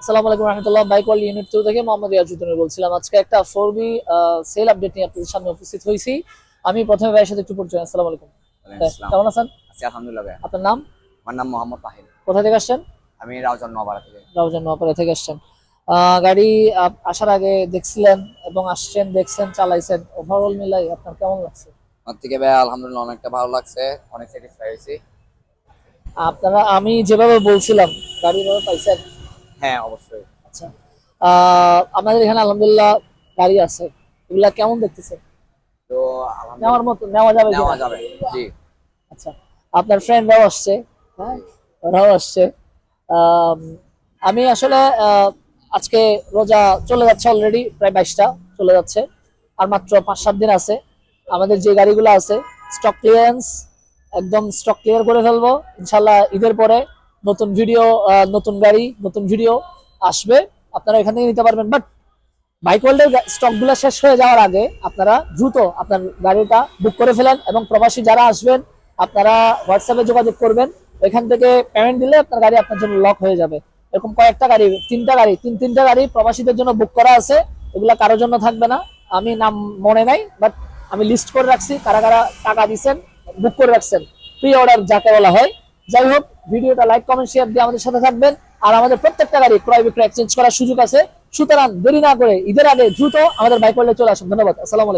আসসালামু আলাইকুম রহমতুল্লাহ। Bike world unit 2 থেকে মোহাম্মদ ইয়াজুদ্দিন বলছিলাম। আজকে একটা 4বি সেল আপডেট নিয়ে আপনাদের সামনে উপস্থিত হয়েছি। আমি প্রথমে ভাইয়ের সাথে একটু পরিচয়। আসসালামু আলাইকুম ভাই, ইসলাম। কেমন আছেন? আছি আলহামদুলিল্লাহ ভাইয়া। আপনার নাম? আমার নাম মোহাম্মদ তাহির। কোথা থেকে আসছেন? আমি রাউজান নোয়াপাড়া থেকে। রাউজান নোয়াপাড়া থেকে আসছেন। গাড়ি আসার আগে দেখছিলেন এবং আসছেন, দেখছেন, চালাইছেন, ওভারঅল মিলাই আপনার কেমন লাগছে? আমার থেকে ভাইয়া আলহামদুলিল্লাহ অনেকটা ভালো লাগছে, অনেক স্যাটিসফাই হয়েছি। আপনারা আমি যেভাবে বলছিলাম গাড়ি ভাবে পাইছেন? হ্যাঁ অবশ্যই। আচ্ছা, আমাদের এখানে আলহামদুলিল্লাহ গাড়ি আছে, এগুলা কেমন দেখতেছেন? তো নেওয়ার আলহামদুলিল্লাহ মতো নেওয়া যাবে নেওয়া কিনা? যাবে। জি আচ্ছা, আপনার ফ্রেন্ডরাও আসছে? হ্যাঁ, ওরাও আসছে। আম, আমি আসলে আজকে রোজা চলে যাচ্ছে, অলরেডি প্রায় 22টা চলে যাচ্ছে, আর মাত্র 5-7 দিন আছে। আমাদের যে গাড়িগুলো আছে স্টক ক্লিয়ারেন্স, একদম স্টক ক্লিয়ার করে ফেলবো ইনশাল্লাহ। ঈদের পরে নতুন ভিডিও, নতুন গাড়ি, নতুন ভিডিও আসবে, আপনারা এখান থেকে নিতে পারবেন। বাট বাইক ওয়ার্ল্ডের স্টক গুলো শেষ হয়ে যাওয়ার আগে আপনারা দ্রুত আপনার গাড়িটা বুক করে ফেলেন, এবং প্রবাসী যারা আসবেন আপনারা হোয়াটসঅ্যাপে যোগাযোগ করবেন। এখান থেকে পেমেন্ট দিলে আপনার গাড়ি আপনার জন্য লক হয়ে যাবে। এরকম কয়েকটা গাড়ি, তিনটা গাড়ি প্রবাসীদের জন্য বুক করা আছে, এগুলা কারোর জন্য থাকবে না। আমি নাম মনে নাই, বাট আমি লিস্ট করে রাখছি কারা কারা টাকা দিচ্ছেন, বুক করে রাখছেন, প্রি অর্ডার যাকে বলা হয়। যাই হোক, ভিডিওটা লাইক কমেন্ট শেয়ার দিয়ে আমাদের সাথে থাকবেন। আর আমাদের প্রত্যেকটা গাড়ি ক্রয় বিক্রয় এক্সচেঞ্জ করার সুযোগ আছে, সুতরাং দেরি না করে ঈদের আগে দ্রুত আমাদের বাইক ওয়ার্ল্ডে চলে আসুন। ধন্যবাদ। আসসালামু আলাইকুম।